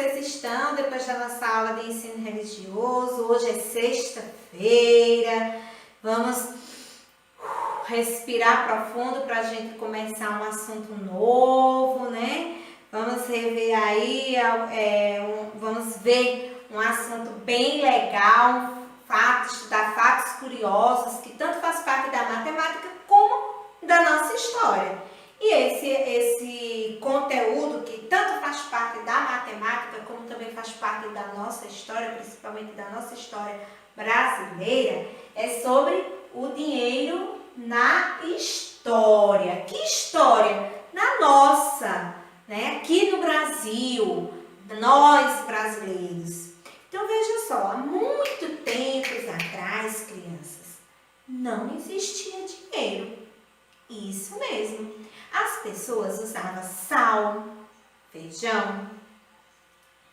vocês estão depois da nossa aula de ensino religioso? Hoje é sexta-feira. Vamos respirar profundo para a gente começar um assunto novo, né? Vamos rever aí, vamos ver um assunto bem legal, estudar fatos curiosos, que tanto faz parte da matemática como da nossa história. E esse conteúdo que tanto faz parte da matemática, como também faz parte da nossa história, principalmente da nossa história brasileira, é sobre o dinheiro na história. Que história? Na nossa, né? Aqui no Brasil, nós brasileiros. Então veja só, há muito tempos atrás, crianças, não existia dinheiro. Isso mesmo. As pessoas usavam sal, feijão,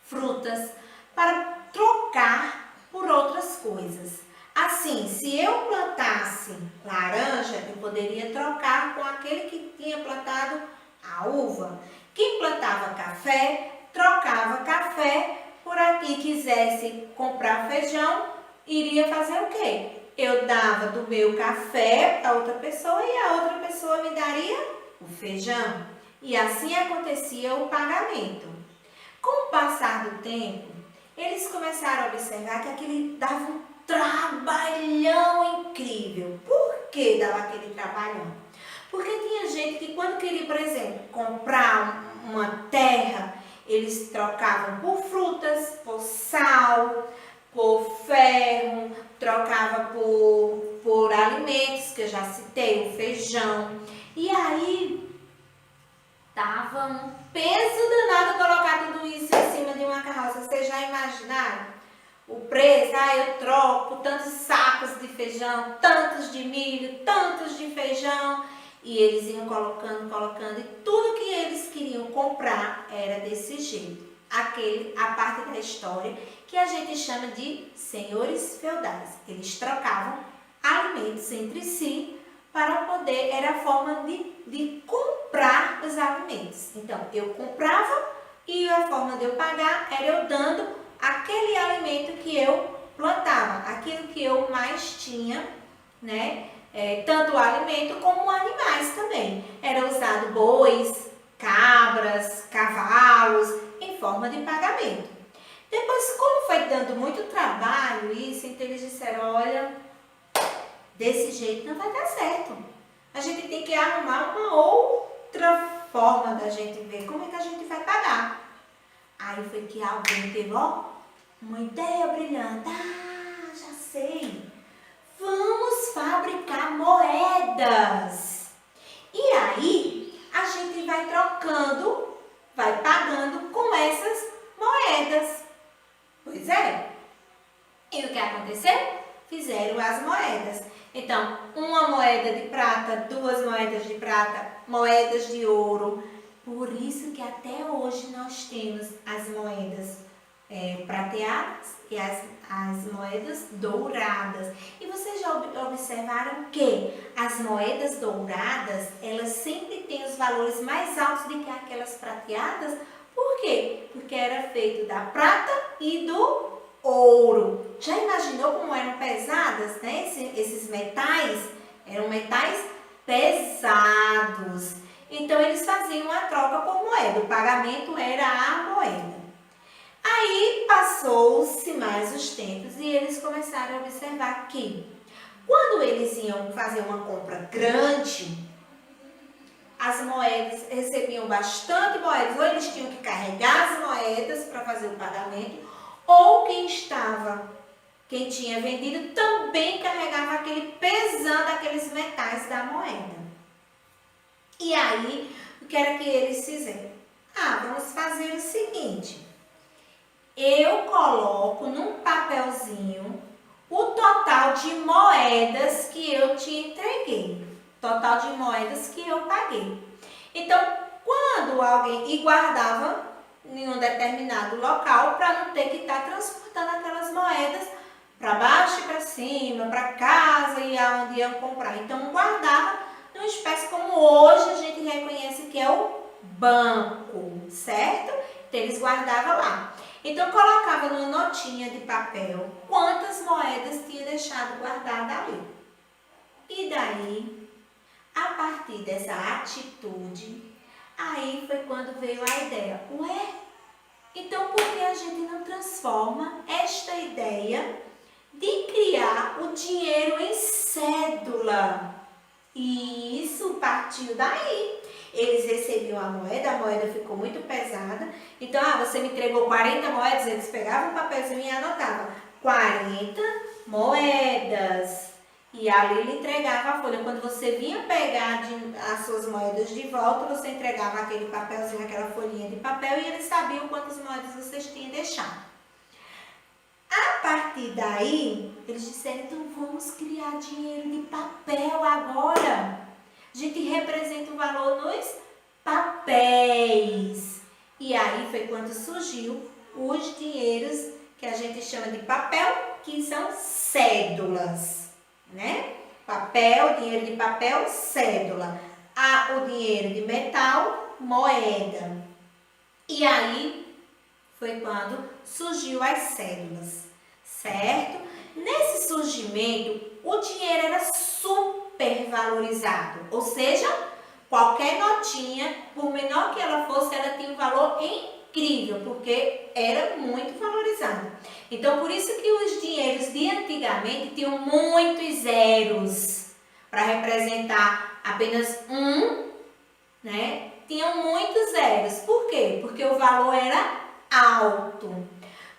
frutas para trocar por outras coisas. Assim, se eu plantasse laranja, eu poderia trocar com aquele que tinha plantado a uva. Quem plantava café, trocava café por aqui. Quisesse comprar feijão, iria fazer o quê? Eu dava do meu café a outra pessoa e a outra pessoa me daria o feijão. E assim acontecia o pagamento. Com o passar do tempo, eles começaram a observar que aquele dava um trabalhão incrível. Por que dava aquele trabalhão? Porque tinha gente que quando queria, por exemplo, comprar uma terra, eles trocavam por frutas, por sal, por ferro, trocava por alimentos, que eu já citei, o feijão. E aí, dava um peso danado colocar tudo isso em cima de uma carroça. Vocês já imaginaram? O preço, eu troco tantos sacos de feijão, tantos de milho, tantos de feijão. E eles iam colocando, e tudo que eles queriam comprar era desse jeito. A parte da história que a gente chama de senhores feudais. Eles trocavam alimentos entre si para poder, era a forma de comprar os alimentos. Então, eu comprava e a forma de eu pagar era eu dando aquele alimento que eu plantava, aquilo que eu mais tinha, né? Tanto o alimento como animais também. Era usado bois, cabras, cavalos, em forma de pagamento. Depois, como foi dando muito trabalho isso, então eles disseram, olha, desse jeito não vai dar certo. A gente tem que arrumar uma outra forma da gente ver como é que a gente vai pagar. Aí foi que alguém teve, uma ideia brilhante. Já sei. Vamos fabricar moedas. E aí, a gente vai trocando, vai pagando com essas moedas. Pois é. E o que aconteceu? Fizeram as moedas. Então, uma moeda de prata, duas moedas de prata, moedas de ouro. Por isso que até hoje nós temos as moedas prateadas e as moedas douradas. E vocês já observaram que as moedas douradas, elas sempre têm os valores mais altos do que aquelas prateadas. Por quê? Porque era feito da prata e do ouro. Já imaginou como eram pesadas, né? Esses metais? Eram metais pesados. Então, eles faziam a troca por moeda. O pagamento era a moeda. Aí, passou-se mais os tempos e eles começaram a observar que, quando eles iam fazer uma compra grande, as moedas recebiam bastante moedas. Ou eles tinham que carregar as moedas para fazer o pagamento, ou quem tinha vendido também carregava aquele pesando aqueles metais da moeda. E aí, o que era que eles fizeram? Vamos fazer o seguinte. Eu coloco num papelzinho o total de moedas que eu te entreguei. Total de moedas que eu paguei. Então, quando alguém... E guardava em um determinado local para não ter que estar transportando aquelas moedas para baixo e para cima, para casa e aonde iam comprar. Então, guardava numa espécie como hoje a gente reconhece que é o banco, certo? Então, eles guardavam lá. Então, colocava numa notinha de papel quantas moedas tinha deixado guardada ali. E daí, a partir dessa atitude, aí foi quando veio a ideia. Ué, então por que a gente não transforma esta ideia de criar o dinheiro em cédula? E isso partiu daí. Eles recebiam a moeda ficou muito pesada. Então, você me entregou 40 moedas, eles pegavam o papelzinho e anotavam 40 moedas. E ali ele entregava a folha. Quando você vinha pegar as suas moedas de volta, você entregava aquele papelzinho, aquela folhinha de papel, e eles sabiam quantas moedas vocês tinham deixado. A partir daí, eles disseram, então vamos criar dinheiro de papel agora. A gente representa o valor nos papéis. E aí foi quando surgiu os dinheiros que a gente chama de papel, que são cédulas, né? Papel, dinheiro de papel, cédula. O dinheiro de metal, moeda. E aí foi quando surgiu as cédulas, certo? Nesse surgimento, o dinheiro era super valorizado, ou seja, qualquer notinha, por menor que ela fosse, ela tinha um valor incrível, porque era muito valorizado. Então, por isso que os dinheiros de antigamente tinham muitos zeros, para representar apenas um, né? Tinham muitos zeros. Por quê? Porque o valor era alto.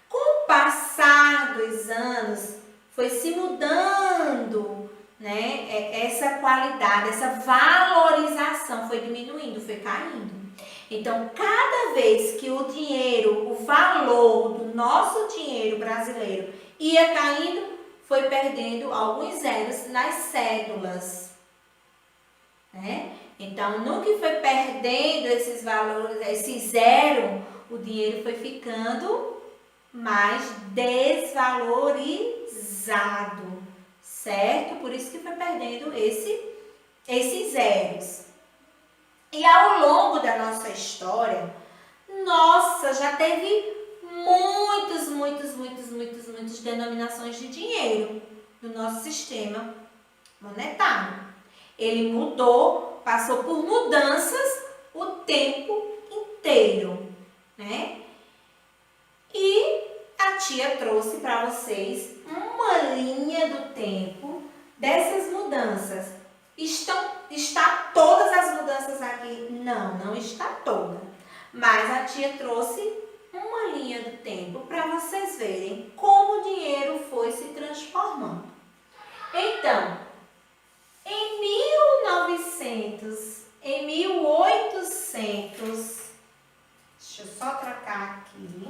Com o passar dos anos, foi se mudando, né? Essa qualidade, essa valorização foi diminuindo, foi caindo. Então, cada vez que o dinheiro, o valor do nosso dinheiro brasileiro ia caindo, foi perdendo alguns zeros nas cédulas, né? Então, no que foi perdendo esses valores, esse zero, o dinheiro foi ficando mais desvalorizado, certo? Por isso que foi perdendo esses zeros. E ao longo da nossa história, nossa, já teve muitas denominações de dinheiro no nosso sistema monetário. Ele mudou, passou por mudanças o tempo inteiro, né? E a tia trouxe para vocês uma linha do tempo dessas mudanças. Está todas as mudanças aqui? Não, não está toda. Mas a tia trouxe uma linha do tempo para vocês verem como o dinheiro foi se transformando. Então, em 1800, deixa eu só trocar aqui.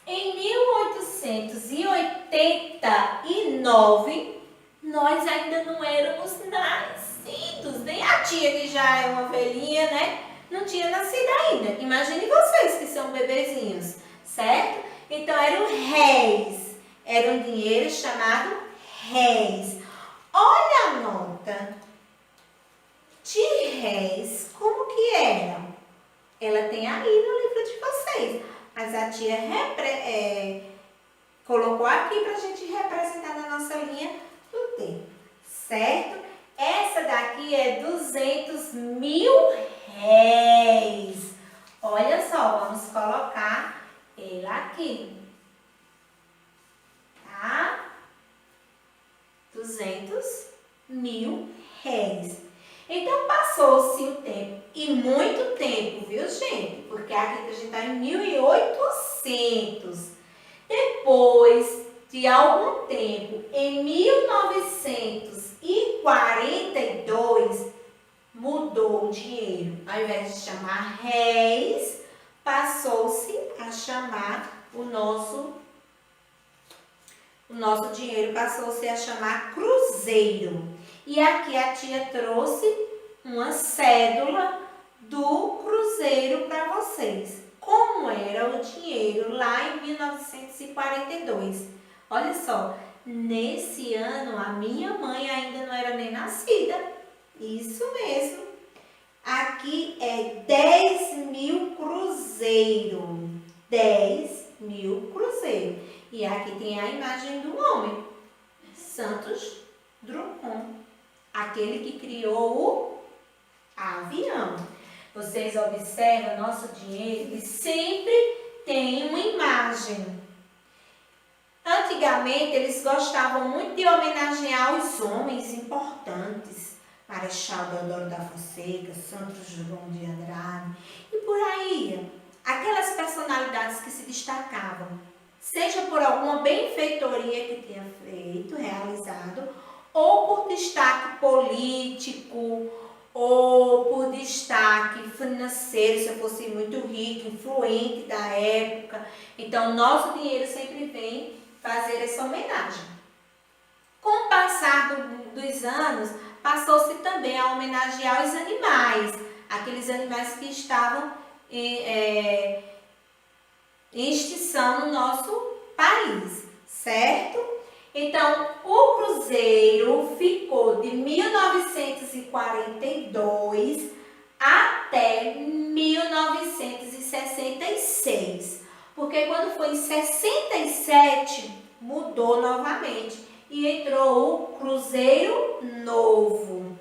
Em 1889, nós ainda não éramos nascidos. Nem a tia, que já é uma velhinha, né? Não tinha nascido ainda. Imagine vocês que são bebezinhos, certo? Então, eram réis. Era um dinheiro chamado réis. Olha a nota de réis, como que era? Ela tem aí no livro de vocês. Mas a tia colocou aqui para a gente representar na nossa linha do tempo, certo? Essa daqui é 200 mil réis. Olha só, vamos colocar ela aqui, tá? 200 mil réis. Então, passou-se o tempo, e muito tempo, viu, gente? Porque aqui a gente está em 1800. Depois de algum tempo, em 1942, mudou o dinheiro. Ao invés de chamar réis, passou-se a chamar o nosso dinheiro, passou-se a chamar cruzeiro. E aqui a tia trouxe uma cédula do cruzeiro para vocês. Como era o dinheiro lá em 1942. Olha só, nesse ano a minha mãe ainda não era nem nascida. Isso mesmo. aqui é 10.000 cruzeiro. 10.000 cruzeiro. E aqui tem a imagem do homem, Santos Drummond, aquele que criou o avião. Vocês observam, nosso dinheiro, ele sempre tem uma imagem. Antigamente, eles gostavam muito de homenagear os homens importantes. Marechal Deodoro da Fonseca, Santos Dumont de Andrade e por aí. Aquelas personalidades que se destacavam, seja por alguma benfeitoria que tenha feito, realizado, ou por destaque político, ou por destaque financeiro, se eu fosse muito rico, influente da época. Então, nosso dinheiro sempre vem fazer essa homenagem. Com o passar dos anos, passou-se também a homenagear os animais, aqueles animais que estavam em extinção no nosso país, certo? Então, o cruzeiro ficou de 1942 até 1966, porque quando foi em 67, mudou novamente e entrou o cruzeiro novo.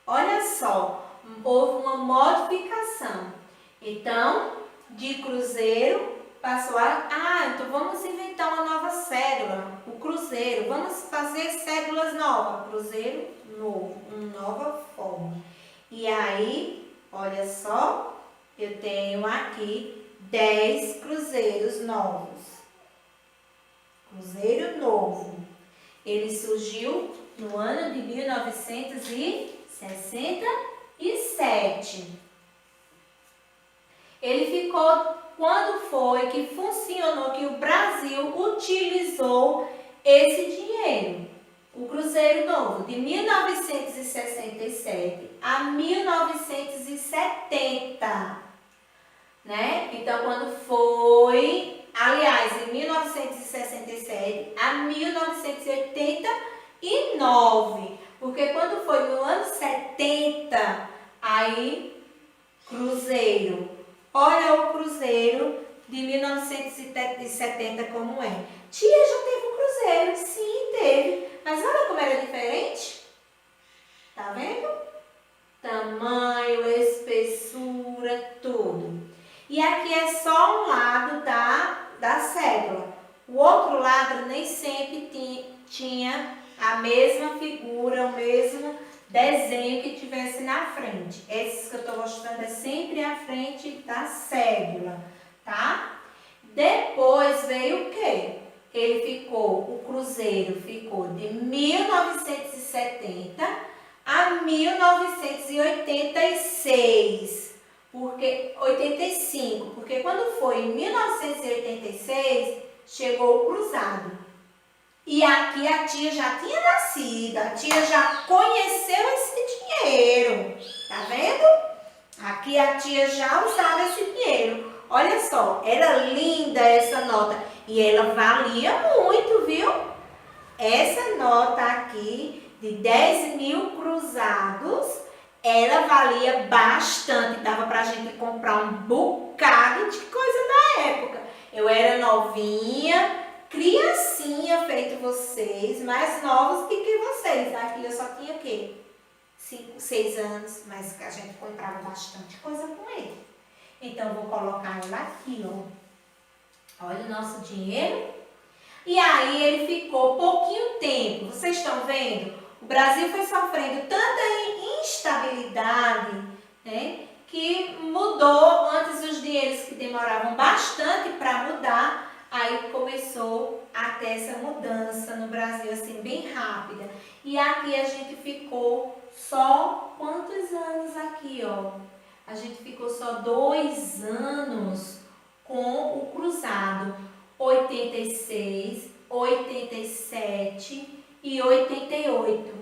Olha só, houve uma modificação. Então, de cruzeiro passou então vamos inventar uma nova cédula, o cruzeiro. Vamos fazer cédulas novas, cruzeiro novo, uma nova forma. E aí, olha só, eu tenho aqui 10 cruzeiros novos. Cruzeiro novo. Ele surgiu no ano de 1967. Ele ficou, quando foi que funcionou, que o Brasil utilizou esse dinheiro? O cruzeiro novo, de 1967 a 1970, né? Então, quando foi, aliás, em 1967 a 1989, porque quando foi no ano 70, aí, cruzeiro. Olha o cruzeiro de 1970 como é. Tia, já teve um cruzeiro? Sim, teve. Mas olha como era diferente. Tá vendo? Tamanho, espessura, tudo. E aqui é só um lado da cédula. O outro lado nem sempre tinha a mesma figura, o mesmo desenho que tivesse na frente. Esses que eu estou mostrando é sempre a frente da cédula, tá? Depois veio o quê? O cruzeiro ficou de 1970 a 1986, porque 85, porque quando foi em 1986, chegou o cruzado. E aqui a tia já tinha nascido, a tia já conheceu esse dinheiro, tá vendo? Aqui a tia já usava esse dinheiro. Olha só, era linda essa nota e ela valia muito, viu? Essa nota aqui de 10.000 cruzados, ela valia bastante, dava pra gente comprar um bocado de coisa da época. Eu era novinha, criancinha feito vocês, mais novos que vocês. Aqui eu só tinha o quê? 5, 6 anos, mas a gente comprava bastante coisa com ele. Então, eu vou colocar ela aqui, ó. Olha o nosso dinheiro. E aí, ele ficou pouquinho tempo. Vocês estão vendo? O Brasil foi sofrendo tanta instabilidade, né? Que mudou antes os dinheiros que demoravam bastante para mudar. Aí começou a ter essa mudança no Brasil, assim, bem rápida. E aqui a gente ficou só quantos anos aqui, ó? A gente ficou só 2 anos com o cruzado. 86, 87 e 88,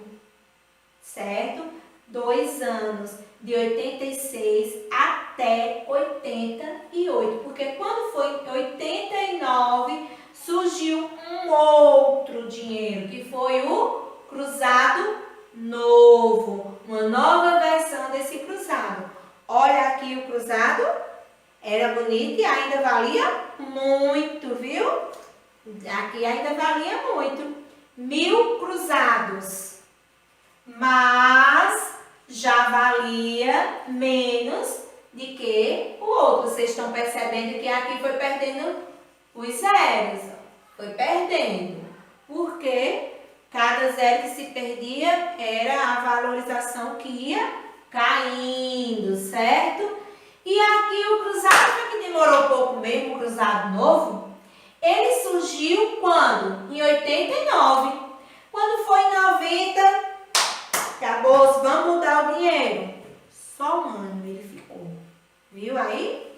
certo? 2 anos, de 86 até 88, porque quando foi em 89, surgiu um outro dinheiro, que foi o cruzado novo, uma nova versão desse cruzado. Olha aqui o cruzado, era bonito e ainda valia muito, viu? Aqui ainda valia muito. 1000 cruzados. Mas já valia menos de que o outro. Vocês estão percebendo que aqui foi perdendo os zeros. Foi perdendo. Porque cada zero que se perdia era a valorização que ia caindo, certo? E aqui o cruzado, que demorou um pouco mesmo, o cruzado novo, ele surgiu quando? Em 89. Quando foi em 90, acabou, vamos mudar o dinheiro. Só um ano ele ficou. Viu aí?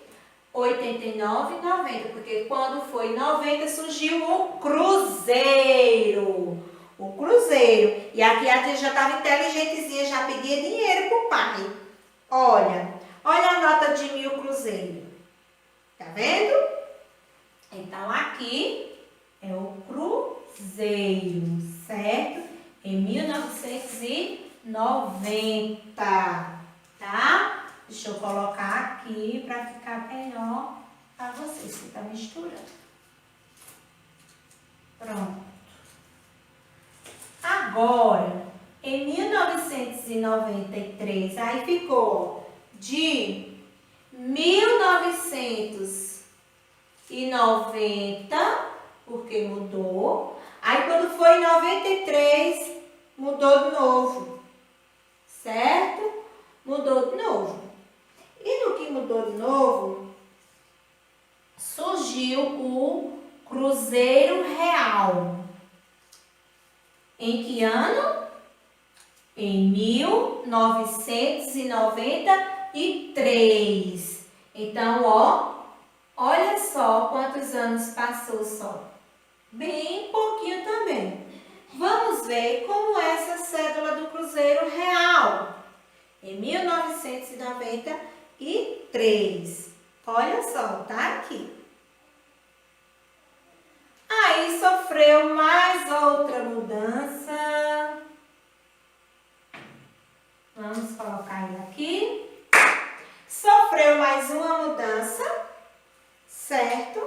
89 e 90, porque quando foi em 90 surgiu o cruzeiro. O cruzeiro. E aqui a tia já estava inteligentezinha, já pedia dinheiro pro pai. Olha a nota de 1000 cruzeiro. Tá vendo? Então aqui é o cruzeiro, certo? Em 1990, tá? Deixa eu colocar aqui para ficar melhor para vocês, que tá misturando. Pronto. Agora, em 1993, aí ficou de 1990, porque mudou. Aí quando foi em 93, mudou de novo, certo? Mudou de novo. E no que mudou de novo, surgiu o Cruzeiro Real. Em que ano? Em 1993. Então, ó, olha só quantos anos passou só. Bem pouquinho também. Vamos ver como é essa cédula do Cruzeiro Real. Em 1993. Olha só, tá aqui. Aí sofreu mais outra mudança. Vamos colocar ele aqui. Sofreu mais uma mudança, certo?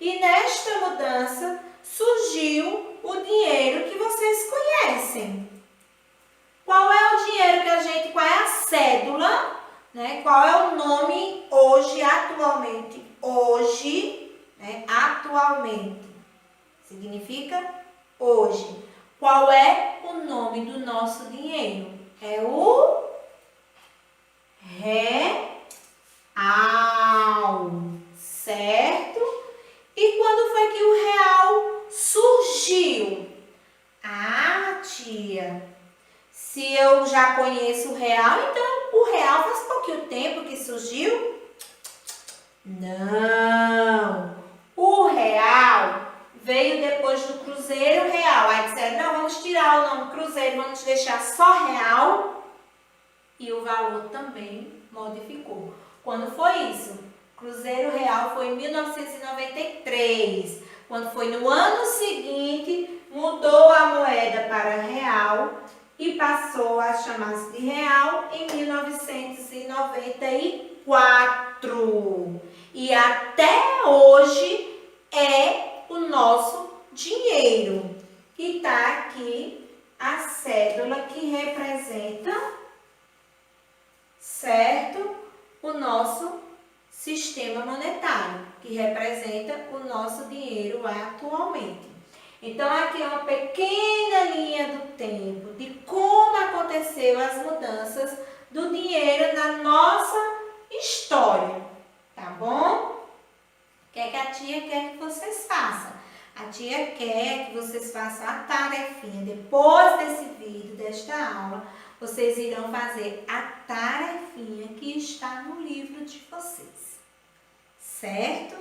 E nesta mudança surgiu o dinheiro que vocês conhecem. Qual é o dinheiro que qual é a cédula, né? Qual é o nome hoje, atualmente? Hoje, né? Atualmente. Significa hoje. Qual é o nome do nosso dinheiro? É o real, certo? E quando foi que o real surgiu? Ah, tia, se eu já conheço o real, então o real faz pouquinho tempo que surgiu? Não, o real veio depois do Cruzeiro Real. Aí disseram, não, vamos tirar o nome Cruzeiro, vamos deixar só real. E o valor também modificou. Quando foi isso? Cruzeiro Real foi em 1993. Quando foi no ano seguinte, mudou a moeda para real e passou a chamar-se de real em 1994. E até hoje é o nosso dinheiro. E tá aqui a cédula que representa, certo, o nosso sistema monetário, que representa o nosso dinheiro atualmente. Então, aqui é uma pequena linha do tempo de como aconteceu as mudanças do dinheiro na nossa história, tá bom? O que é que a tia quer que vocês façam? A tia quer que vocês façam a tarefinha. Depois desse vídeo, desta aula, vocês irão fazer a tarefinha que está no livro de vocês, certo?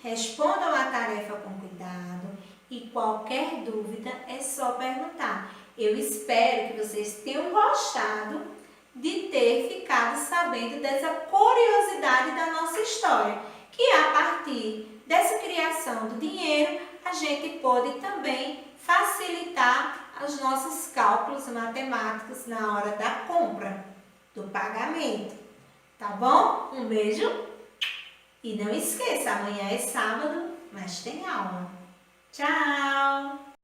Respondam a tarefa com cuidado e qualquer dúvida é só perguntar. Eu espero que vocês tenham gostado de ter ficado sabendo dessa curiosidade da nossa história, que a partir dessa criação do dinheiro, a gente pode também facilitar os nossos cálculos matemáticos na hora da compra, do pagamento, Tá bom? Um beijo. E não esqueça, amanhã é sábado, mas tem aula. Tchau!